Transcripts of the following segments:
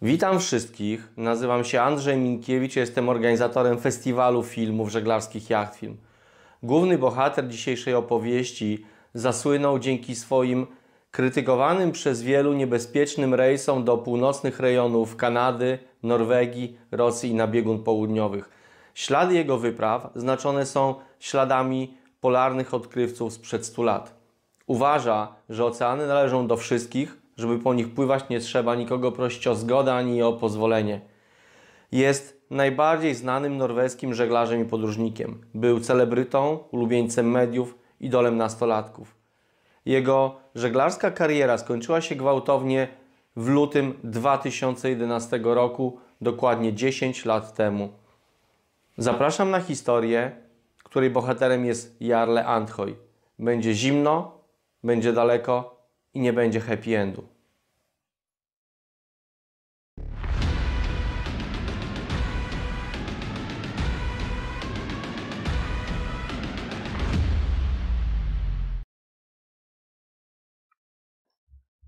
Witam wszystkich, nazywam się Andrzej Minkiewicz, jestem organizatorem Festiwalu Filmów Żeglarskich Jachtfilm. Główny bohater dzisiejszej opowieści zasłynął dzięki swoim krytykowanym przez wielu niebezpiecznym rejsom do północnych rejonów Kanady, Norwegii, Rosji i na biegun południowych. Ślady jego wypraw znaczone są śladami polarnych odkrywców sprzed 100 lat. Uważa, że oceany należą do wszystkich, żeby po nich pływać nie trzeba nikogo prosić o zgodę ani o pozwolenie. Jest najbardziej znanym norweskim żeglarzem i podróżnikiem. Był celebrytą, ulubieńcem mediów, idolem nastolatków. Jego żeglarska kariera skończyła się gwałtownie w lutym 2011 roku, dokładnie 10 lat temu. Zapraszam na historię, której bohaterem jest Jarle Andhøy. Będzie zimno, będzie daleko i nie będzie happy endu.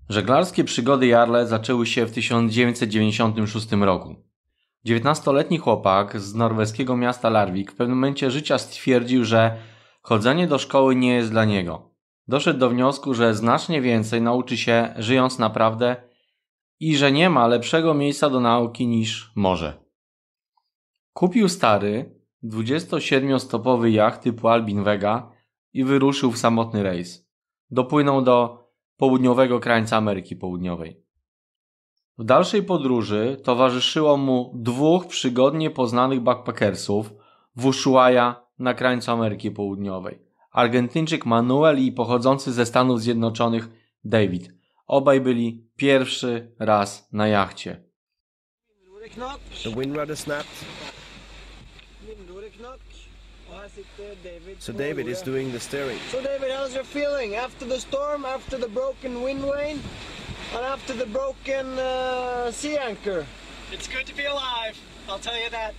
Żeglarskie przygody Jarle zaczęły się w 1996 roku. 19-letni chłopak z norweskiego miasta Larvik w pewnym momencie życia stwierdził, że chodzenie do szkoły nie jest dla niego. Doszedł do wniosku, że znacznie więcej nauczy się żyjąc naprawdę i że nie ma lepszego miejsca do nauki niż morze. Kupił stary, 27-stopowy jacht typu Albin Vega i wyruszył w samotny rejs. Dopłynął do południowego krańca Ameryki Południowej. W dalszej podróży towarzyszyło mu 2 przygodnie poznanych backpackersów w Ushuaia na krańcu Ameryki Południowej. Argentyńczyk Manuel i pochodzący ze Stanów Zjednoczonych David. Obaj byli pierwszy raz na jachcie. The wind rudder snapped. So David is doing the steering. So David, how's your feeling after the storm, after the broken wind vane, and after the broken sea anchor? It's good to be alive, I'll tell you that.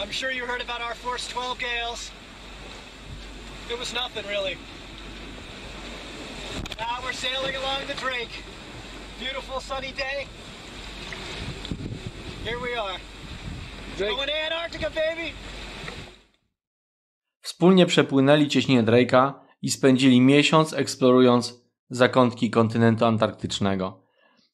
I'm sure you heard about our force 12 gales. It was nothing, really. Now we're sailing along the Drake. Beautiful sunny day. Here we are. Drake. Going to Antarctica, baby! Wspólnie przepłynęli cieśninę Drake'a i spędzili miesiąc eksplorując zakątki kontynentu antarktycznego.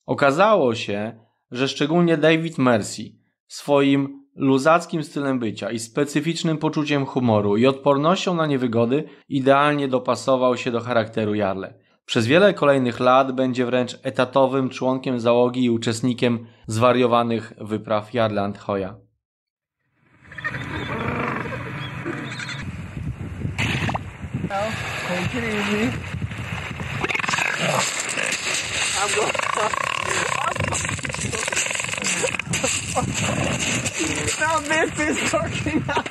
Okazało się, że szczególnie David Mercy swoim luzackim stylem bycia i specyficznym poczuciem humoru i odpornością na niewygody idealnie dopasował się do charakteru Jarle. Przez wiele kolejnych lat będzie wręcz etatowym członkiem załogi i uczestnikiem zwariowanych wypraw Jarle Andhøya. Take it easy. I'm going. Now this is working out.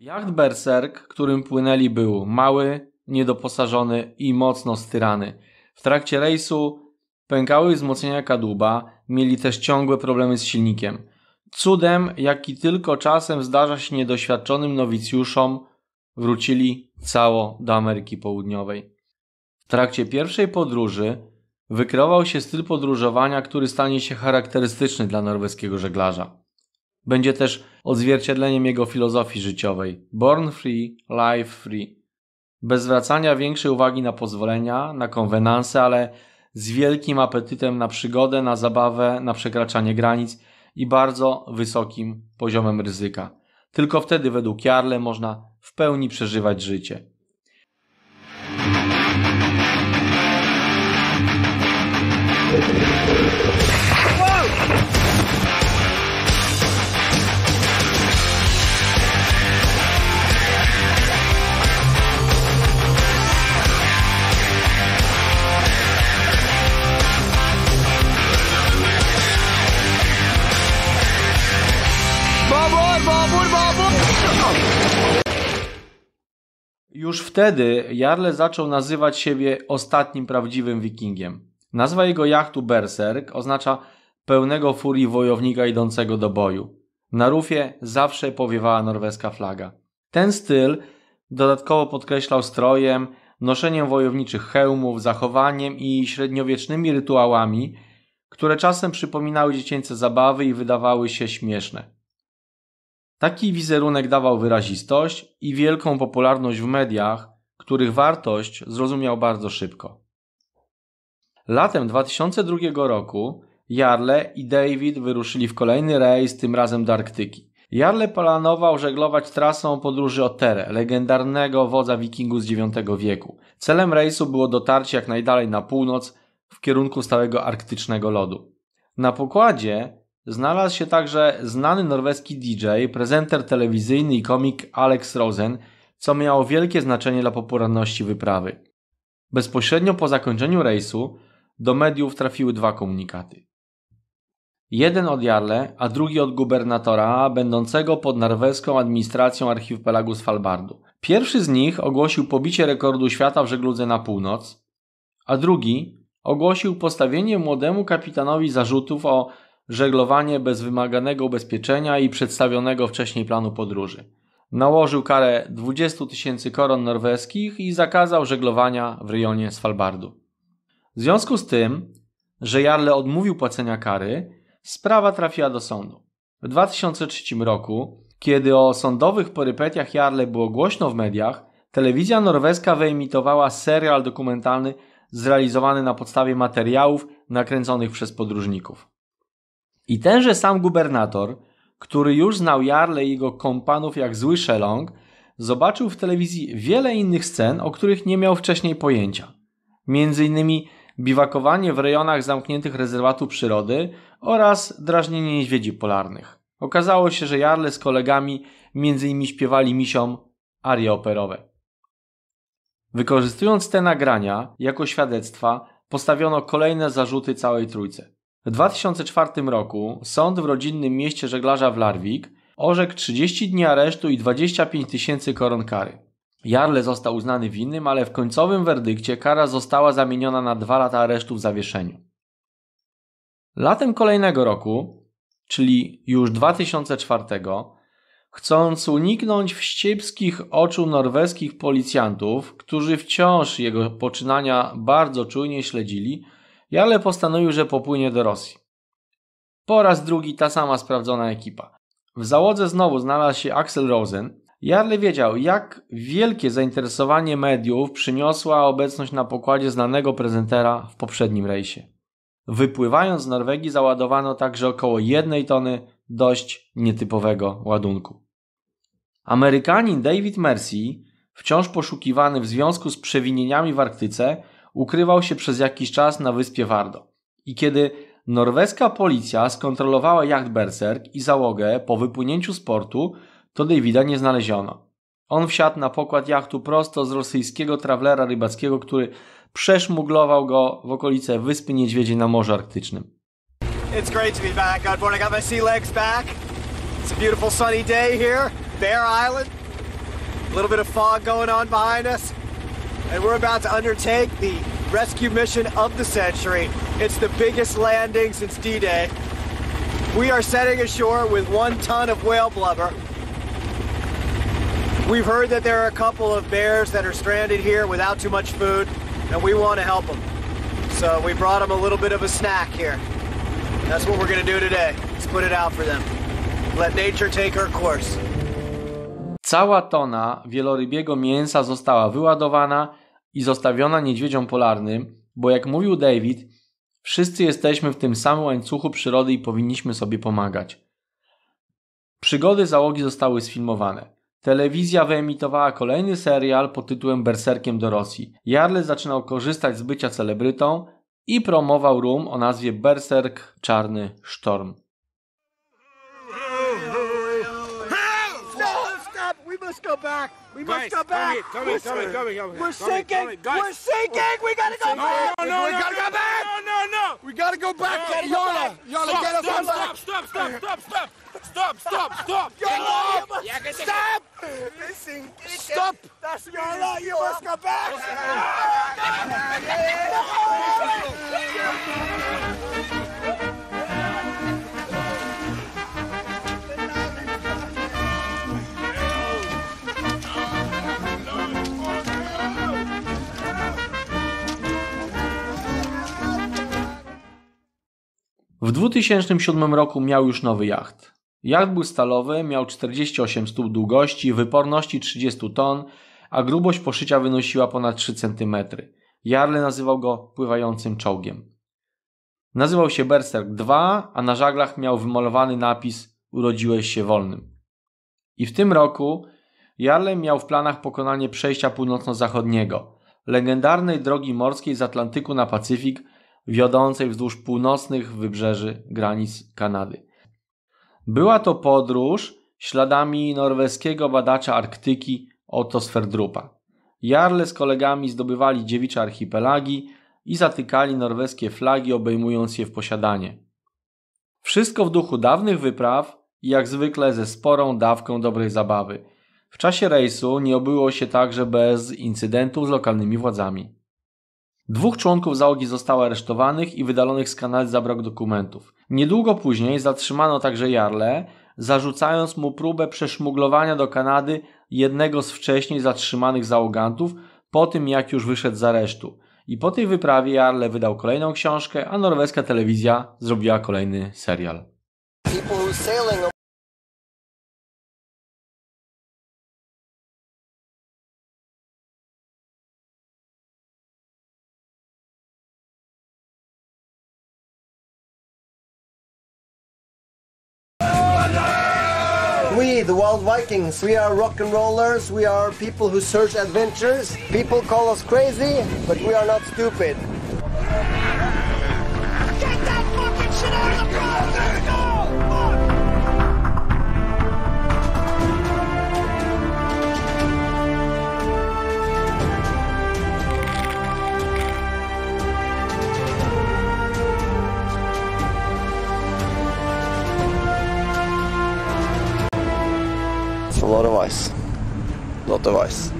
Jacht Berserk, którym płynęli, był mały, niedoposażony i mocno styrany. W trakcie rejsu pękały wzmocnienia kadłuba, mieli też ciągłe problemy z silnikiem. Cudem, jaki tylko czasem zdarza się niedoświadczonym nowicjuszom, wrócili cało do Ameryki Południowej. W trakcie pierwszej podróży wykreował się styl podróżowania, który stanie się charakterystyczny dla norweskiego żeglarza. Będzie też odzwierciedleniem jego filozofii życiowej. Born free, life free. Bez zwracania większej uwagi na pozwolenia, na konwenanse, ale z wielkim apetytem na przygodę, na zabawę, na przekraczanie granic i bardzo wysokim poziomem ryzyka. Tylko wtedy według Jarle można w pełni przeżywać życie. Już wtedy Jarle zaczął nazywać siebie ostatnim prawdziwym wikingiem. Nazwa jego jachtu Berserk oznacza pełnego furii wojownika idącego do boju. Na rufie zawsze powiewała norweska flaga. Ten styl dodatkowo podkreślał strojem, noszeniem wojowniczych hełmów, zachowaniem i średniowiecznymi rytuałami, które czasem przypominały dziecięce zabawy i wydawały się śmieszne. Taki wizerunek dawał wyrazistość i wielką popularność w mediach, których wartość zrozumiał bardzo szybko. Latem 2002 roku Jarle i David wyruszyli w kolejny rejs, tym razem do Arktyki. Jarle planował żeglować trasą podróży Otterę, legendarnego wodza wikingów z IX wieku. Celem rejsu było dotarcie jak najdalej na północ w kierunku stałego arktycznego lodu. Na pokładzie znalazł się także znany norweski DJ, prezenter telewizyjny i komik Alex Rosen, co miało wielkie znaczenie dla popularności wyprawy. Bezpośrednio po zakończeniu rejsu do mediów trafiły dwa komunikaty. Jeden od Jarle, a drugi od gubernatora będącego pod norweską administracją archipelagu Svalbardu. Pierwszy z nich ogłosił pobicie rekordu świata w żegludze na północ, a drugi ogłosił postawienie młodemu kapitanowi zarzutów o żeglowanie bez wymaganego ubezpieczenia i przedstawionego wcześniej planu podróży. Nałożył karę 20 000 koron norweskich i zakazał żeglowania w rejonie Svalbardu. W związku z tym, że Jarle odmówił płacenia kary, sprawa trafiła do sądu. W 2003 roku, kiedy o sądowych perypetiach Jarle było głośno w mediach, telewizja norweska wyemitowała serial dokumentalny zrealizowany na podstawie materiałów nakręconych przez podróżników. I tenże sam gubernator, który już znał Jarle i jego kompanów jak zły szeląg, zobaczył w telewizji wiele innych scen, o których nie miał wcześniej pojęcia. Między innymi biwakowanie w rejonach zamkniętych rezerwatu przyrody oraz drażnienie niedźwiedzi polarnych. Okazało się, że Jarle z kolegami między innymi śpiewali misiom arie operowe. Wykorzystując te nagrania jako świadectwa, postawiono kolejne zarzuty całej trójce. W 2004 roku sąd w rodzinnym mieście żeglarza w Larvik orzekł 30 dni aresztu i 25 000 koron kary. Jarle został uznany winnym, ale w końcowym werdykcie kara została zamieniona na 2 lata aresztu w zawieszeniu. Latem kolejnego roku, czyli już 2004, chcąc uniknąć wścibskich oczu norweskich policjantów, którzy wciąż jego poczynania bardzo czujnie śledzili, Jarle postanowił, że popłynie do Rosji. Po raz drugi ta sama sprawdzona ekipa. W załodze znowu znalazł się Axel Rosen. Jarle wiedział, jak wielkie zainteresowanie mediów przyniosła obecność na pokładzie znanego prezentera w poprzednim rejsie. Wypływając z Norwegii załadowano także około 1 tony dość nietypowego ładunku. Amerykanin David Mercy, wciąż poszukiwany w związku z przewinieniami w Arktyce, ukrywał się przez jakiś czas na wyspie Vardo. I kiedy norweska policja skontrolowała jacht Berserk i załogę po wypłynięciu z portu, to Davida nie znaleziono. On wsiadł na pokład jachtu prosto z rosyjskiego trawlera rybackiego, który przeszmuglował go w okolice Wyspy Niedźwiedziej na Morzu Arktycznym. It's great to be back on board. I got my sea legs back. It's a beautiful sunny day here, Bear Island. A little bit of fog going on behind us. And we're about to undertake the rescue mission of the century. It's the biggest landing since D-Day. We are setting ashore with 1 ton of whale blubber. We've heard that there are a couple of bears that are stranded here without too much food, and we want to help them. So we brought them a little bit of a snack here. That's what we're going to do today. Let's put it out for them. Let nature take her course. Cała tona wielorybiego mięsa została wyładowana i zostawiona niedźwiedziom polarnym, bo jak mówił David, wszyscy jesteśmy w tym samym łańcuchu przyrody i powinniśmy sobie pomagać. Przygody załogi zostały sfilmowane. Telewizja wyemitowała kolejny serial pod tytułem Berserkiem do Rosji. Jarle zaczynał korzystać z bycia celebrytą i promował rum o nazwie Berserk Czarny Sztorm. We must go back. We must go back. We're sinking. We're sinking. We gotta go back. No, we gotta go back. No. We gotta go back. Jarle, get us on back. Stop. Stop. Jarle, you must go back. W 2007 roku miał już nowy jacht. Jacht był stalowy, miał 48 stóp długości, wyporności 30 ton, a grubość poszycia wynosiła ponad 3 cm. Jarle nazywał go pływającym czołgiem. Nazywał się Berserk II, a na żaglach miał wymalowany napis "Urodziłeś się wolnym". I w tym roku Jarle miał w planach pokonanie przejścia północno-zachodniego, legendarnej drogi morskiej z Atlantyku na Pacyfik, wiodącej wzdłuż północnych wybrzeży granic Kanady. Była to podróż śladami norweskiego badacza Arktyki Otto Sverdrupa. Jarle z kolegami zdobywali dziewicze archipelagi i zatykali norweskie flagi, obejmując je w posiadanie. Wszystko w duchu dawnych wypraw i jak zwykle ze sporą dawką dobrej zabawy. W czasie rejsu nie obyło się także bez incydentów z lokalnymi władzami. 2 członków załogi zostało aresztowanych i wydalonych z Kanady za brak dokumentów. Niedługo później zatrzymano także Jarle, zarzucając mu próbę przeszmuglowania do Kanady jednego z wcześniej zatrzymanych załogantów po tym, jak już wyszedł z aresztu. I po tej wyprawie Jarle wydał kolejną książkę, a norweska telewizja zrobiła kolejny serial. People who sailing We, the Wild Vikings, we are rock and rollers, we are people who search adventures. People call us crazy, but we are not stupid. Get that fucking shit out of the car! There you go! Fuck! It's a lot of ice. Lot of ice.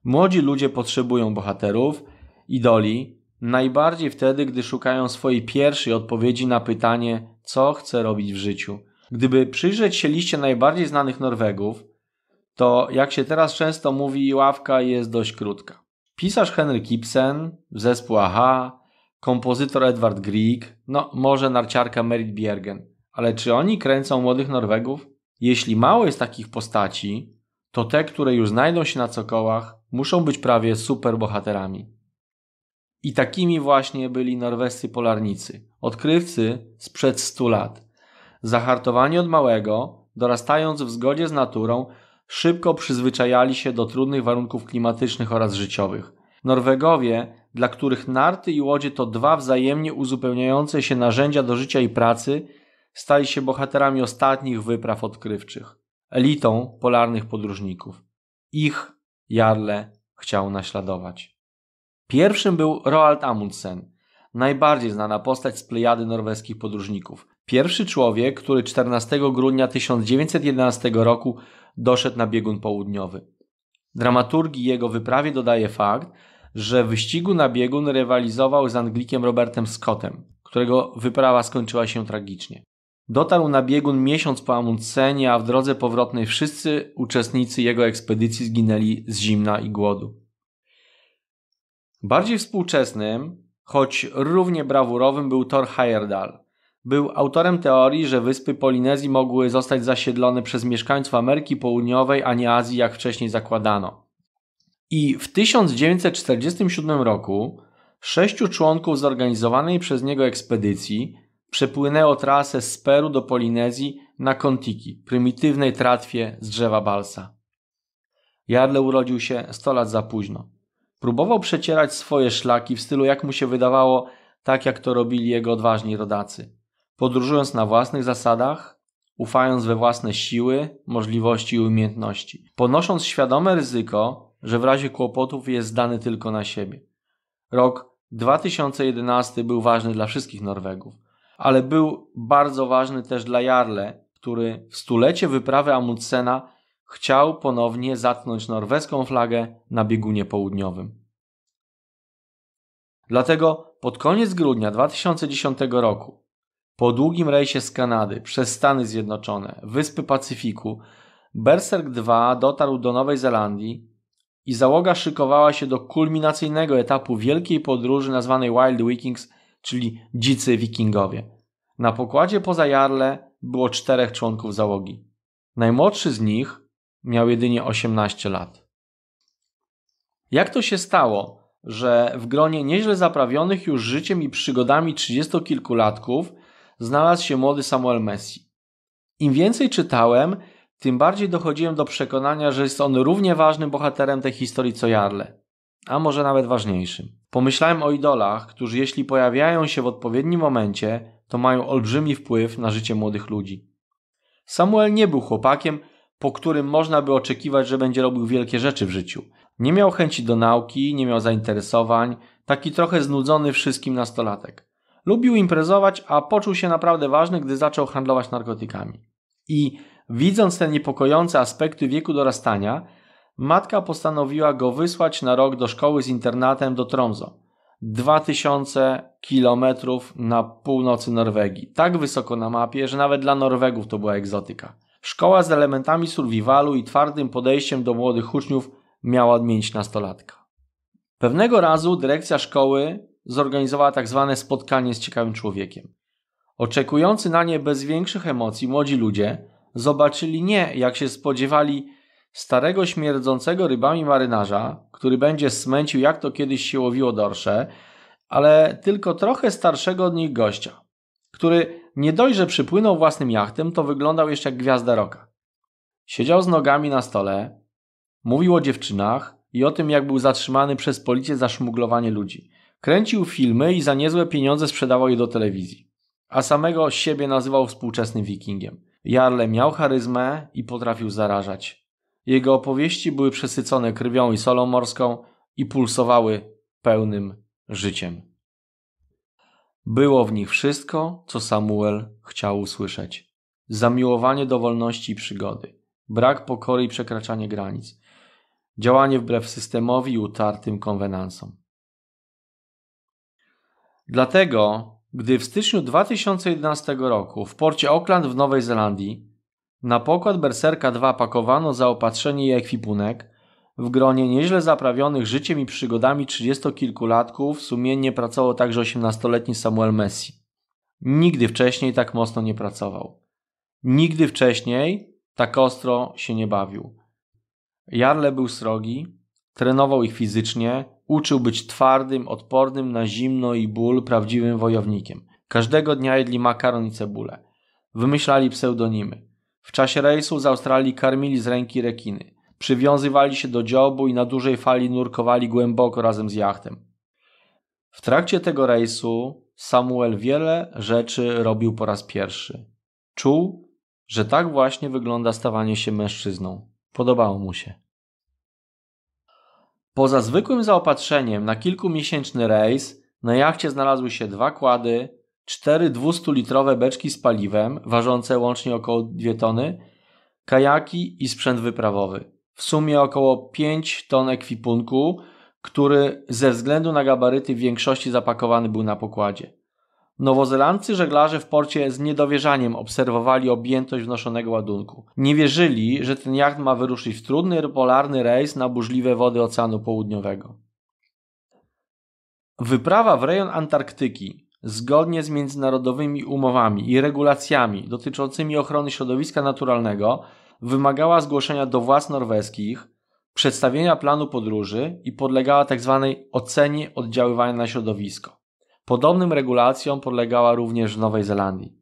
Młodzi ludzie potrzebują bohaterów, idoli, najbardziej wtedy, gdy szukają swojej pierwszej odpowiedzi na pytanie, co chce robić w życiu. Gdyby przyjrzeć się liście najbardziej znanych Norwegów, to jak się teraz często mówi, ławka jest dość krótka. Pisarz Henrik Ibsen, zespół a-ha, kompozytor Edvard Grieg, no może narciarka Marit Bjergen. Ale czy oni kręcą młodych Norwegów? Jeśli mało jest takich postaci, to te, które już znajdą się na cokołach, muszą być prawie superbohaterami. I takimi właśnie byli norwescy polarnicy, odkrywcy sprzed 100 lat. Zahartowani od małego, dorastając w zgodzie z naturą, szybko przyzwyczajali się do trudnych warunków klimatycznych oraz życiowych. Norwegowie, dla których narty i łodzie to 2 wzajemnie uzupełniające się narzędzia do życia i pracy, stali się bohaterami ostatnich wypraw odkrywczych, elitą polarnych podróżników. Ich Jarle chciał naśladować. Pierwszym był Roald Amundsen, najbardziej znana postać z plejady norweskich podróżników. Pierwszy człowiek, który 14 grudnia 1911 roku doszedł na biegun południowy. Dramaturgii jego wyprawie dodaje fakt, że w wyścigu na biegun rywalizował z Anglikiem Robertem Scottem, którego wyprawa skończyła się tragicznie. Dotarł na biegun miesiąc po Amundsenie, a w drodze powrotnej wszyscy uczestnicy jego ekspedycji zginęli z zimna i głodu. Bardziej współczesnym, choć równie brawurowym, był Thor Heyerdahl. Był autorem teorii, że wyspy Polinezji mogły zostać zasiedlone przez mieszkańców Ameryki Południowej, a nie Azji, jak wcześniej zakładano. I w 1947 roku 6 członków zorganizowanej przez niego ekspedycji przepłynęło trasę z Peru do Polinezji na Kontiki, prymitywnej tratwie z drzewa balsa. Jarle urodził się 100 lat za późno. Próbował przecierać swoje szlaki w stylu, jak mu się wydawało, tak jak to robili jego odważni rodacy. Podróżując na własnych zasadach, ufając we własne siły, możliwości i umiejętności. Ponosząc świadome ryzyko, że w razie kłopotów jest zdany tylko na siebie. Rok 2011 był ważny dla wszystkich Norwegów, ale był bardzo ważny też dla Jarle, który w 100-lecie wyprawy Amundsena chciał ponownie zatknąć norweską flagę na biegunie południowym. Dlatego pod koniec grudnia 2010 roku, po długim rejsie z Kanady przez Stany Zjednoczone, Wyspy Pacyfiku, Berserk II dotarł do Nowej Zelandii i załoga szykowała się do kulminacyjnego etapu wielkiej podróży nazwanej Wild Vikings, czyli Dzicy Wikingowie. Na pokładzie poza Jarle było 4 członków załogi. Najmłodszy z nich miał jedynie 18 lat. Jak to się stało, że w gronie nieźle zaprawionych już życiem i przygodami 30-kilkulatków znalazł się młody Samuel Messi? Im więcej czytałem, tym bardziej dochodziłem do przekonania, że jest on równie ważnym bohaterem tej historii co Jarle, a może nawet ważniejszym. Pomyślałem o idolach, którzy jeśli pojawiają się w odpowiednim momencie, to mają olbrzymi wpływ na życie młodych ludzi. Samuel nie był chłopakiem, po którym można by oczekiwać, że będzie robił wielkie rzeczy w życiu. Nie miał chęci do nauki, nie miał zainteresowań, taki trochę znudzony wszystkim nastolatek. Lubił imprezować, a poczuł się naprawdę ważny, gdy zaczął handlować narkotykami. I widząc te niepokojące aspekty wieku dorastania, matka postanowiła go wysłać na rok do szkoły z internatem do Tromsø. 2000 kilometrów na północy Norwegii. Tak wysoko na mapie, że nawet dla Norwegów to była egzotyka. Szkoła z elementami survivalu i twardym podejściem do młodych uczniów miała odmienić nastolatka. Pewnego razu dyrekcja szkoły zorganizowała tak zwane spotkanie z ciekawym człowiekiem. Oczekujący na nie bez większych emocji młodzi ludzie zobaczyli nie, jak się spodziewali, starego śmierdzącego rybami marynarza, który będzie smęcił, jak to kiedyś się łowiło dorsze, ale tylko trochę starszego od nich gościa, który nie dość, że przypłynął własnym jachtem, to wyglądał jeszcze jak gwiazda rocka. Siedział z nogami na stole, mówił o dziewczynach i o tym, jak był zatrzymany przez policję za szmuglowanie ludzi. Kręcił filmy i za niezłe pieniądze sprzedawał je do telewizji, a samego siebie nazywał współczesnym wikingiem. Jarle miał charyzmę i potrafił zarażać. Jego opowieści były przesycone krwią i solą morską i pulsowały pełnym życiem. Było w nich wszystko, co Samuel chciał usłyszeć. Zamiłowanie do wolności i przygody, brak pokory i przekraczanie granic, działanie wbrew systemowi i utartym konwenansom. Dlatego, gdy w styczniu 2011 roku w porcie Auckland w Nowej Zelandii na pokład Berserka II pakowano zaopatrzenie i ekwipunek, w gronie nieźle zaprawionych życiem i przygodami 30-kilkulatków sumiennie pracował także 18-letni Samuel Messi. Nigdy wcześniej tak mocno nie pracował. Nigdy wcześniej tak ostro się nie bawił. Jarle był srogi, trenował ich fizycznie, uczył być twardym, odpornym na zimno i ból, prawdziwym wojownikiem. Każdego dnia jedli makaron i cebulę. Wymyślali pseudonimy. W czasie rejsu z Australii karmili z ręki rekiny. Przywiązywali się do dziobu i na dużej fali nurkowali głęboko razem z jachtem. W trakcie tego rejsu Samuel wiele rzeczy robił po raz pierwszy. Czuł, że tak właśnie wygląda stawanie się mężczyzną. Podobało mu się. Poza zwykłym zaopatrzeniem na kilkumiesięczny rejs na jachcie znalazły się 2 kłady, 4 200-litrowe beczki z paliwem, ważące łącznie około 2 tony, kajaki i sprzęt wyprawowy. W sumie około 5 ton ekwipunku, który ze względu na gabaryty w większości zapakowany był na pokładzie. Nowozelandcy żeglarze w porcie z niedowierzaniem obserwowali objętość wnoszonego ładunku. Nie wierzyli, że ten jacht ma wyruszyć w trudny polarny rejs na burzliwe wody Oceanu Południowego. Wyprawa w rejon Antarktyki, zgodnie z międzynarodowymi umowami i regulacjami dotyczącymi ochrony środowiska naturalnego, wymagała zgłoszenia do władz norweskich, przedstawienia planu podróży i podlegała tzw. ocenie oddziaływania na środowisko. Podobnym regulacjom podlegała również w Nowej Zelandii.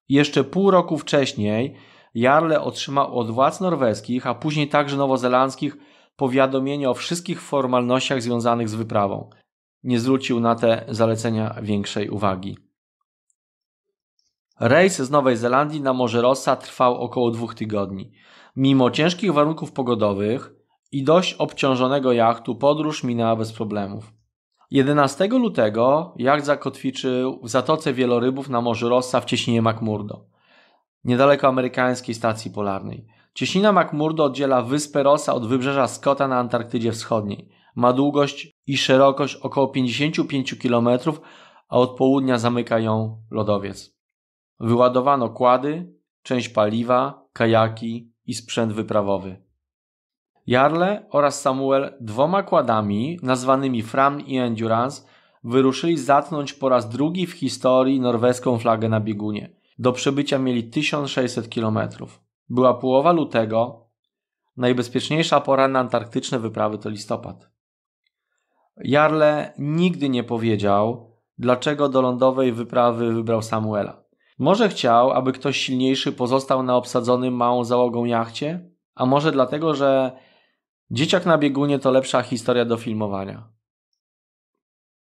Jeszcze pół roku wcześniej Jarle otrzymał od władz norweskich, a później także nowozelandzkich powiadomienie o wszystkich formalnościach związanych z wyprawą. Nie zwrócił na te zalecenia większej uwagi. Rejs z Nowej Zelandii na Morze Rossa trwał około 2 tygodni. Mimo ciężkich warunków pogodowych i dość obciążonego jachtu podróż minęła bez problemów. 11 lutego jacht zakotwiczył w Zatoce Wielorybów na Morzu Rossa w cieśninie McMurdo, niedaleko amerykańskiej stacji polarnej. Cieśnina McMurdo oddziela wyspę Rossa od wybrzeża Scotta na Antarktydzie Wschodniej. Ma długość i szerokość około 55 km, a od południa zamyka ją lodowiec. Wyładowano kłady, część paliwa, kajaki i sprzęt wyprawowy. Jarle oraz Samuel 2 kładami, nazwanymi Fram i Endurance, wyruszyli zatknąć po raz drugi w historii norweską flagę na biegunie. Do przebycia mieli 1600 km. Była połowa lutego, najbezpieczniejsza pora na antarktyczne wyprawy to listopad. Jarle nigdy nie powiedział, dlaczego do lądowej wyprawy wybrał Samuela. Może chciał, aby ktoś silniejszy pozostał na obsadzonym małą załogą jachcie, a może dlatego, że dzieciak na biegunie to lepsza historia do filmowania.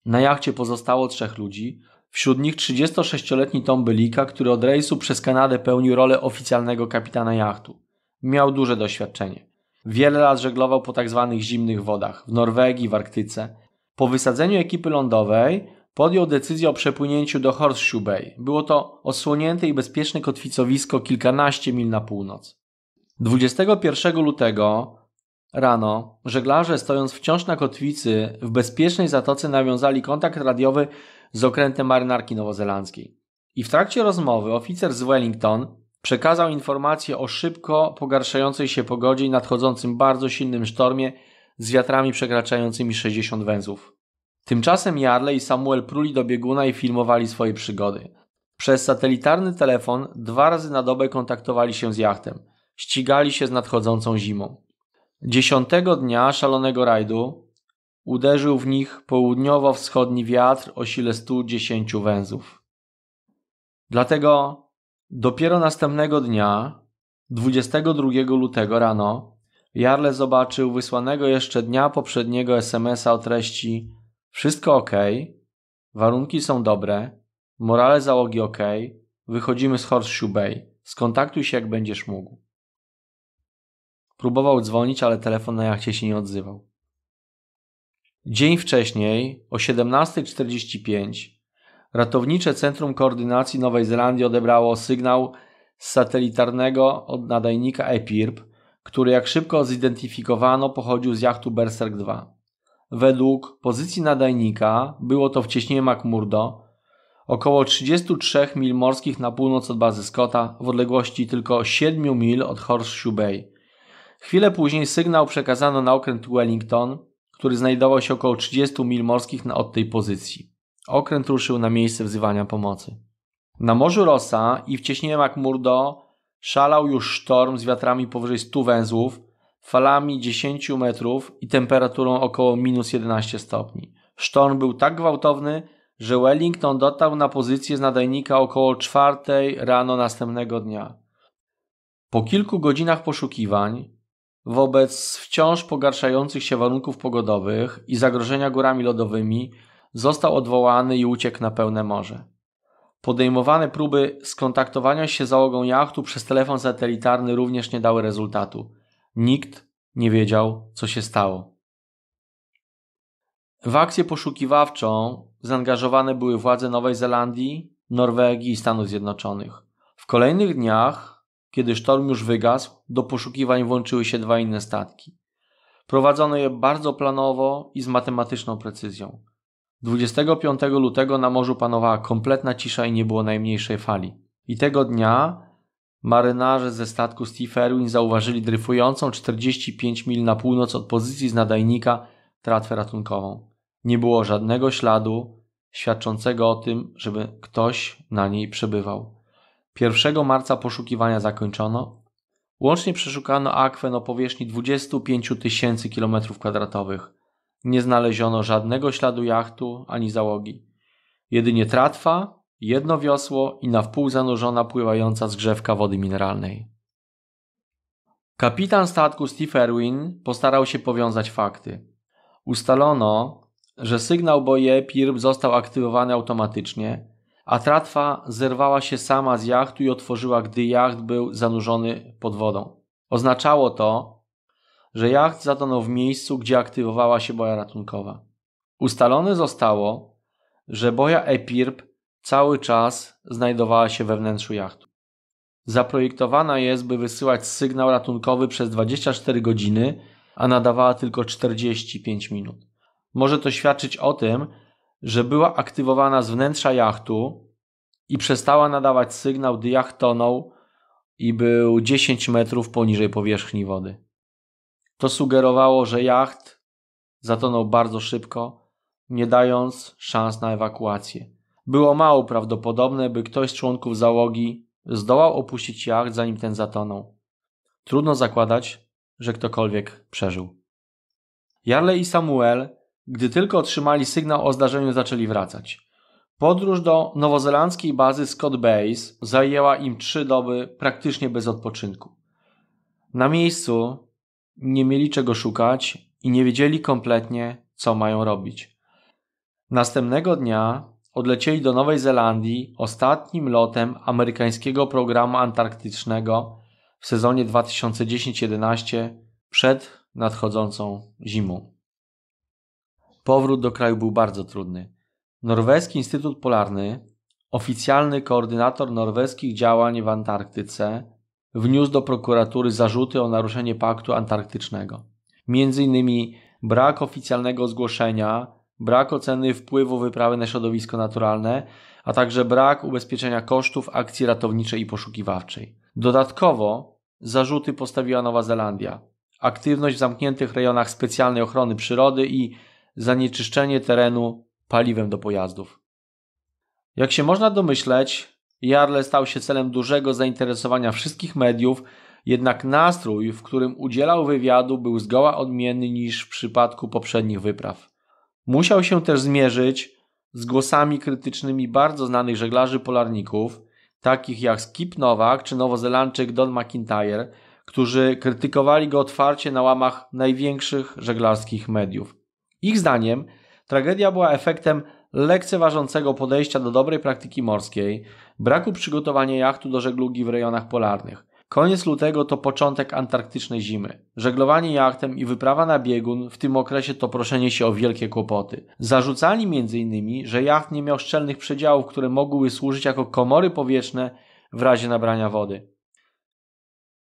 Na jachcie pozostało 3 ludzi, wśród nich 36-letni Tom Bylika, który od rejsu przez Kanadę pełnił rolę oficjalnego kapitana jachtu. Miał duże doświadczenie. Wiele lat żeglował po tzw. zimnych wodach, w Norwegii, w Arktyce. Po wysadzeniu ekipy lądowej podjął decyzję o przepłynięciu do Horseshoe Bay. Było to osłonięte i bezpieczne kotwicowisko kilkanaście mil na północ. 21 lutego rano żeglarze, stojąc wciąż na kotwicy w bezpiecznej zatoce, nawiązali kontakt radiowy z okrętem marynarki nowozelandzkiej. I w trakcie rozmowy oficer z Wellington przekazał informację o szybko pogarszającej się pogodzie i nadchodzącym bardzo silnym sztormie z wiatrami przekraczającymi 60 węzłów. Tymczasem Jarle i Samuel pruli do bieguna i filmowali swoje przygody. Przez satelitarny telefon 2 razy na dobę kontaktowali się z jachtem. Ścigali się z nadchodzącą zimą. 10 dnia szalonego rajdu uderzył w nich południowo-wschodni wiatr o sile 110 węzłów. Dlatego dopiero następnego dnia, 22 lutego rano, Jarle zobaczył wysłanego jeszcze dnia poprzedniego SMS-a o treści: wszystko ok, warunki są dobre, morale załogi ok, wychodzimy z Horseshoe Bay, skontaktuj się jak będziesz mógł. Próbował dzwonić, ale telefon na jachcie się nie odzywał. Dzień wcześniej, o 17:45, Ratownicze Centrum Koordynacji Nowej Zelandii odebrało sygnał z satelitarnego od nadajnika EPIRB, który, jak szybko zidentyfikowano, pochodził z jachtu Berserk II. Według pozycji nadajnika było to w cieśninie McMurdo, około 33 mil morskich na północ od bazy Scotta, w odległości tylko 7 mil od Horseshoe Bay. Chwilę później sygnał przekazano na okręt Wellington, który znajdował się około 30 mil morskich od tej pozycji. Okręt ruszył na miejsce wzywania pomocy. Na Morzu Rossa i w cieśninie McMurdo szalał już sztorm z wiatrami powyżej 100 węzłów, falami 10 metrów i temperaturą około minus 11 stopni. Sztorm był tak gwałtowny, że Wellington dotarł na pozycję z nadajnika około 4 rano następnego dnia. Po kilku godzinach poszukiwań, wobec wciąż pogarszających się warunków pogodowych i zagrożenia górami lodowymi, został odwołany i uciekł na pełne morze. Podejmowane próby skontaktowania się z załogą jachtu przez telefon satelitarny również nie dały rezultatu. Nikt nie wiedział, co się stało. W akcję poszukiwawczą zaangażowane były władze Nowej Zelandii, Norwegii i Stanów Zjednoczonych. W kolejnych dniach, kiedy sztorm już wygasł, do poszukiwań włączyły się 2 inne statki. Prowadzono je bardzo planowo i z matematyczną precyzją. 25 lutego na morzu panowała kompletna cisza i nie było najmniejszej fali. I tego dnia marynarze ze statku Steve Irwin zauważyli dryfującą 45 mil na północ od pozycji z nadajnika tratwę ratunkową. Nie było żadnego śladu świadczącego o tym, żeby ktoś na niej przebywał. 1 marca poszukiwania zakończono. Łącznie przeszukano akwen o powierzchni 25 000 km². Nie znaleziono żadnego śladu jachtu ani załogi. Jedynie tratwa, jedno wiosło i na wpół zanurzona pływająca zgrzewka wody mineralnej. Kapitan statku Steve Irwin postarał się powiązać fakty. Ustalono, że sygnał boi EPIRB został aktywowany automatycznie, a tratwa zerwała się sama z jachtu i otworzyła, gdy jacht był zanurzony pod wodą. Oznaczało to, że jacht zatonął w miejscu, gdzie aktywowała się boja ratunkowa. Ustalone zostało, że boja EPIRB cały czas znajdowała się we wnętrzu jachtu. Zaprojektowana jest, by wysyłać sygnał ratunkowy przez 24 godziny, a nadawała tylko 45 minut. Może to świadczyć o tym, że była aktywowana z wnętrza jachtu i przestała nadawać sygnał, gdy jacht tonął i był 10 metrów poniżej powierzchni wody. To sugerowało, że jacht zatonął bardzo szybko, nie dając szans na ewakuację. Było mało prawdopodobne, by ktoś z członków załogi zdołał opuścić jacht, zanim ten zatonął. Trudno zakładać, że ktokolwiek przeżył. Jarle i Samuel, gdy tylko otrzymali sygnał o zdarzeniu, zaczęli wracać. Podróż do nowozelandzkiej bazy Scott Base zajęła im 3 doby praktycznie bez odpoczynku. Na miejscu nie mieli czego szukać i nie wiedzieli kompletnie, co mają robić. Następnego dnia odlecieli do Nowej Zelandii ostatnim lotem amerykańskiego programu antarktycznego w sezonie 2010-11 przed nadchodzącą zimą. Powrót do kraju był bardzo trudny. Norweski Instytut Polarny, oficjalny koordynator norweskich działań w Antarktyce, wniósł do prokuratury zarzuty o naruszenie paktu antarktycznego. Między innymi brak oficjalnego zgłoszenia, brak oceny wpływu wyprawy na środowisko naturalne, a także brak ubezpieczenia kosztów akcji ratowniczej i poszukiwawczej. Dodatkowo zarzuty postawiła Nowa Zelandia. Aktywność w zamkniętych rejonach specjalnej ochrony przyrody i zanieczyszczenie terenu paliwem do pojazdów. Jak się można domyśleć, Jarle stał się celem dużego zainteresowania wszystkich mediów, jednak nastrój, w którym udzielał wywiadu, był zgoła odmienny niż w przypadku poprzednich wypraw. Musiał się też zmierzyć z głosami krytycznymi bardzo znanych żeglarzy polarników, takich jak Skip Nowak czy Nowozelandczyk Don McIntyre, którzy krytykowali go otwarcie na łamach największych żeglarskich mediów. Ich zdaniem tragedia była efektem lekceważącego podejścia do dobrej praktyki morskiej, braku przygotowania jachtu do żeglugi w rejonach polarnych. Koniec lutego to początek antarktycznej zimy. Żeglowanie jachtem i wyprawa na biegun w tym okresie to proszenie się o wielkie kłopoty. Zarzucali m.in., że jacht nie miał szczelnych przedziałów, które mogłyby służyć jako komory powietrzne w razie nabrania wody.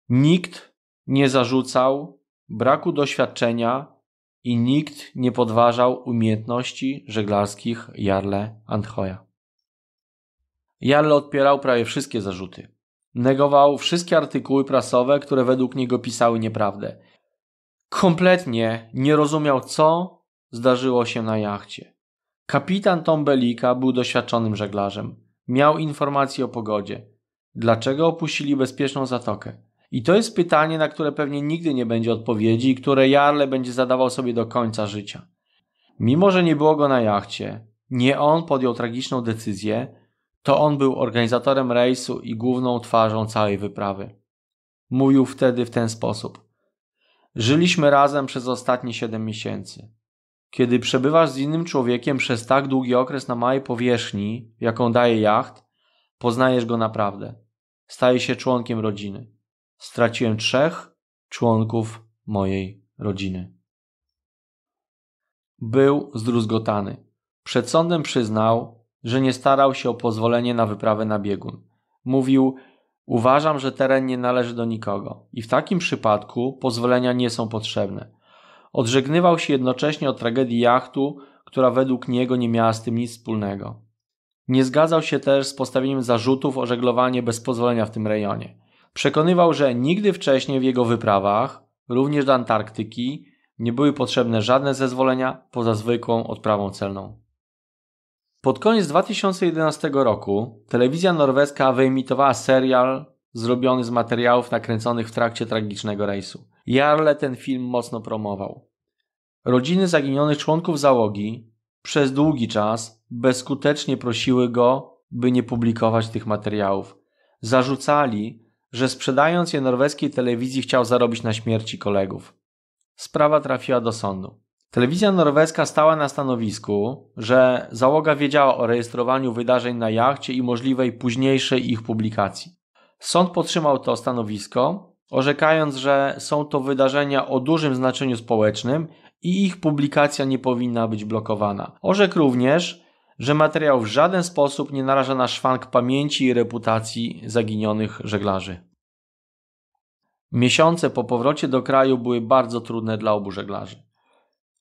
Nikt nie zarzucał braku doświadczenia i nikt nie podważał umiejętności żeglarskich Jarle Andhoja. Jarle odpierał prawie wszystkie zarzuty. Negował wszystkie artykuły prasowe, które według niego pisały nieprawdę. Kompletnie nie rozumiał, co zdarzyło się na jachcie. Kapitan Tom Belika był doświadczonym żeglarzem. Miał informacje o pogodzie. Dlaczego opuścili bezpieczną zatokę? I to jest pytanie, na które pewnie nigdy nie będzie odpowiedzi i które Jarle będzie zadawał sobie do końca życia. Mimo że nie było go na jachcie, nie on podjął tragiczną decyzję, to on był organizatorem rejsu i główną twarzą całej wyprawy. Mówił wtedy w ten sposób. Żyliśmy razem przez ostatnie 7 miesięcy. Kiedy przebywasz z innym człowiekiem przez tak długi okres na małej powierzchni, jaką daje jacht, poznajesz go naprawdę. Staje się członkiem rodziny. Straciłem 3 członków mojej rodziny. Był zdruzgotany. Przed sądem przyznał, że nie starał się o pozwolenie na wyprawę na biegun. Mówił, uważam, że teren nie należy do nikogo i w takim przypadku pozwolenia nie są potrzebne. Odżegnywał się jednocześnie od tragedii jachtu, która według niego nie miała z tym nic wspólnego. Nie zgadzał się też z postawieniem zarzutów o żeglowanie bez pozwolenia w tym rejonie. Przekonywał, że nigdy wcześniej w jego wyprawach, również do Antarktyki, nie były potrzebne żadne zezwolenia poza zwykłą odprawą celną. Pod koniec 2011 roku telewizja norweska wyemitowała serial zrobiony z materiałów nakręconych w trakcie tragicznego rejsu. Jarle ten film mocno promował. Rodziny zaginionych członków załogi przez długi czas bezskutecznie prosiły go, by nie publikować tych materiałów. Zarzucali, że sprzedając je norweskiej telewizji chciał zarobić na śmierci kolegów. Sprawa trafiła do sądu. Telewizja norweska stała na stanowisku, że załoga wiedziała o rejestrowaniu wydarzeń na jachcie i możliwej późniejszej ich publikacji. Sąd podtrzymał to stanowisko, orzekając, że są to wydarzenia o dużym znaczeniu społecznym i ich publikacja nie powinna być blokowana. Orzekł również, że materiał w żaden sposób nie naraża na szwank pamięci i reputacji zaginionych żeglarzy. Miesiące po powrocie do kraju były bardzo trudne dla obu żeglarzy.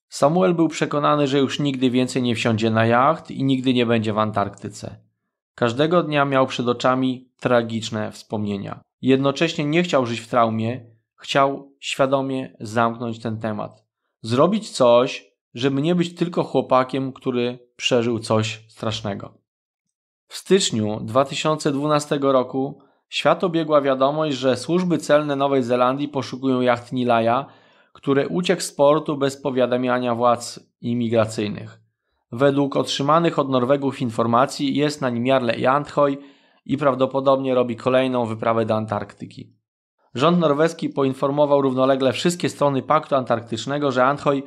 Samuel był przekonany, że już nigdy więcej nie wsiądzie na jacht i nigdy nie będzie w Antarktyce. Każdego dnia miał przed oczami tragiczne wspomnienia. Jednocześnie nie chciał żyć w traumie, chciał świadomie zamknąć ten temat. Zrobić coś, żeby nie być tylko chłopakiem, który przeżył coś strasznego. W styczniu 2012 roku świat obiegła wiadomość, że służby celne Nowej Zelandii poszukują jacht Nilaya, który uciekł z portu bez powiadamiania władz imigracyjnych. Według otrzymanych od Norwegów informacji jest na nim Jarle Andhøy i prawdopodobnie robi kolejną wyprawę do Antarktyki. Rząd norweski poinformował równolegle wszystkie strony Paktu Antarktycznego, że Andhøy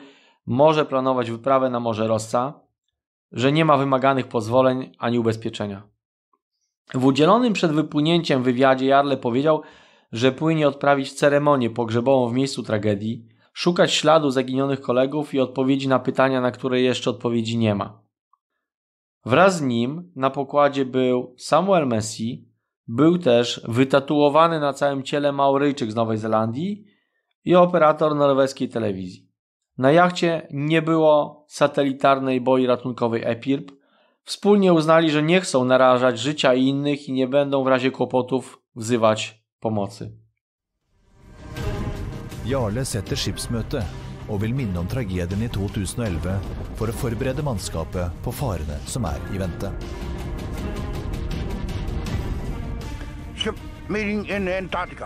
może planować wyprawę na Morze Rossa, że nie ma wymaganych pozwoleń ani ubezpieczenia. W udzielonym przed wypłynięciem wywiadzie Jarle powiedział, że płynie odprawić ceremonię pogrzebową w miejscu tragedii, szukać śladu zaginionych kolegów i odpowiedzi na pytania, na które jeszcze odpowiedzi nie ma. Wraz z nim na pokładzie był Samuel Messi, był też wytatuowany na całym ciele Maoryjczyk z Nowej Zelandii i operator norweskiej telewizji. Na jachcie nie było satelitarnej boi ratunkowej EPIRB. Wspólnie uznali, że nie chcą narażać życia innych i nie będą w razie kłopotów wzywać pomocy. Jarle setter skipsmøte og vil minne om tragedien i 2011 for å forberede mannskapet på farene som er i vente. Ship meeting in Antarctica.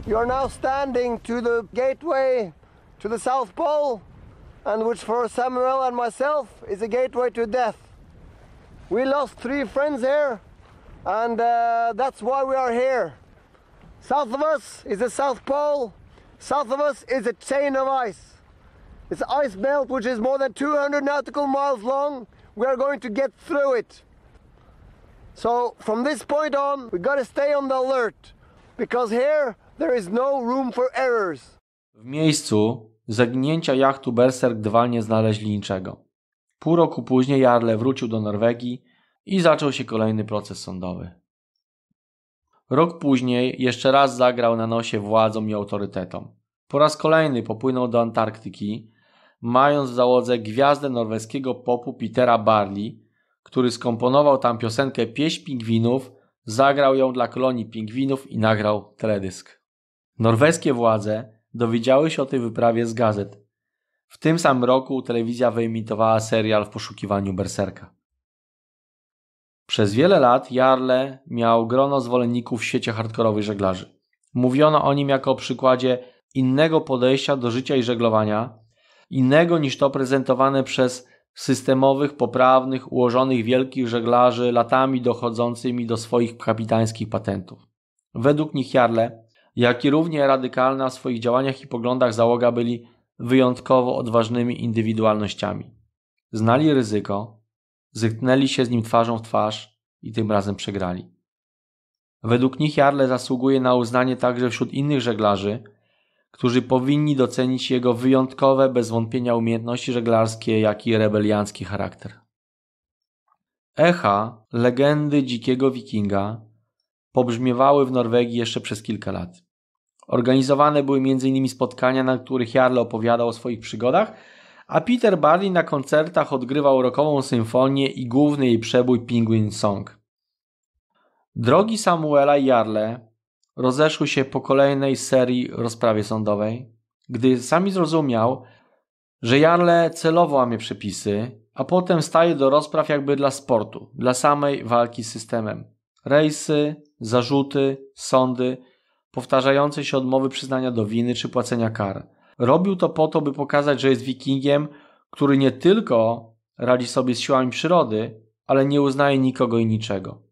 You are now standing to the gateway to the South Pole, and which for Samuel and myself is a gateway to death. We lost 3 friends here, and that's why we are here. South of us is the South Pole. South of us is a chain of ice. It's an ice belt which is more than 200 nautical miles long. We are going to get through it. So from this point on, we got to stay on the alert, because here there is no room for errors. W miejscu zaginięcia jachtu Berserk II nie znaleźli niczego. Pół roku później Jarle wrócił do Norwegii i zaczął się kolejny proces sądowy. Rok później jeszcze raz zagrał na nosie władzom i autorytetom. Po raz kolejny popłynął do Antarktyki, mając w załodze gwiazdę norweskiego popu Petera Barley, który skomponował tam piosenkę Pieśń Pingwinów, zagrał ją dla kolonii pingwinów i nagrał teledysk. Norweskie władze dowiedziały się o tej wyprawie z gazet. W tym samym roku telewizja wyemitowała serial W poszukiwaniu Berserka. Przez wiele lat Jarle miał grono zwolenników w świecie hardkorowych żeglarzy. Mówiono o nim jako o przykładzie innego podejścia do życia i żeglowania, innego niż to prezentowane przez systemowych, poprawnych, ułożonych wielkich żeglarzy latami dochodzącymi do swoich kapitańskich patentów. Według nich Jarle, jak i równie radykalna w swoich działaniach i poglądach załoga byli wyjątkowo odważnymi indywidualnościami. Znali ryzyko, zetknęli się z nim twarzą w twarz i tym razem przegrali. Według nich Jarle zasługuje na uznanie także wśród innych żeglarzy, którzy powinni docenić jego wyjątkowe, bez wątpienia umiejętności żeglarskie, jak i rebeliancki charakter. Echa legendy dzikiego wikinga pobrzmiewały w Norwegii jeszcze przez kilka lat. Organizowane były m.in. spotkania, na których Jarle opowiadał o swoich przygodach, a Peter Barley na koncertach odgrywał rockową symfonię i główny jej przebój Penguin Song. Drogi Samuela i Jarle rozeszły się po kolejnej serii rozprawie sądowej, gdy sami zrozumiał, że Jarle celowo łamie przepisy, a potem staje do rozpraw jakby dla sportu, dla samej walki z systemem. Rejsy, zarzuty, sądy, powtarzające się odmowy przyznania do winy czy płacenia kar. Robił to po to, by pokazać, że jest wikingiem, który nie tylko radzi sobie z siłami przyrody, ale nie uznaje nikogo i niczego.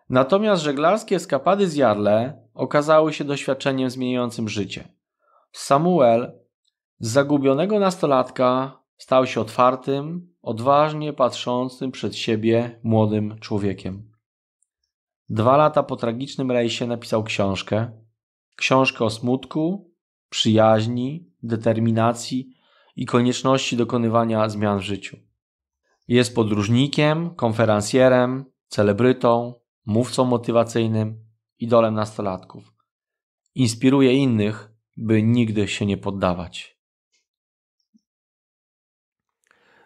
Natomiast żeglarskie eskapady z Jarle okazały się doświadczeniem zmieniającym życie. Samuel z zagubionego nastolatka stał się otwartym, odważnie patrzącym przed siebie młodym człowiekiem. 2 lata po tragicznym rejsie napisał książkę o smutku, przyjaźni, determinacji i konieczności dokonywania zmian w życiu. Jest podróżnikiem, konferencjerem, celebrytą, mówcą motywacyjnym, idolem nastolatków. Inspiruje innych, by nigdy się nie poddawać.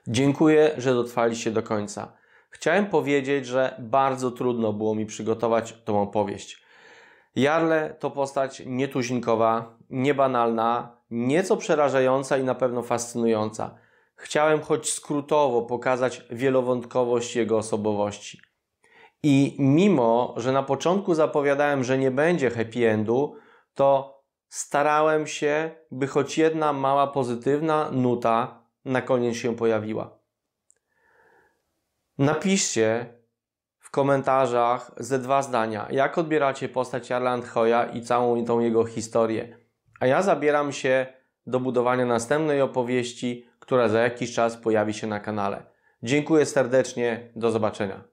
Dziękuję, że dotrwaliście do końca. Chciałem powiedzieć, że bardzo trudno było mi przygotować tą opowieść. Jarle to postać nietuzinkowa, niebanalna, nieco przerażająca i na pewno fascynująca. Chciałem choć skrótowo pokazać wielowątkowość jego osobowości. I mimo, że na początku zapowiadałem, że nie będzie happy endu, to starałem się, by choć jedna mała pozytywna nuta na koniec się pojawiła. Napiszcie w komentarzach ze 2 zdania, jak odbieracie postać Jarla Andhoja i całą tą jego historię. A ja zabieram się do budowania następnej opowieści, która za jakiś czas pojawi się na kanale. Dziękuję serdecznie, do zobaczenia.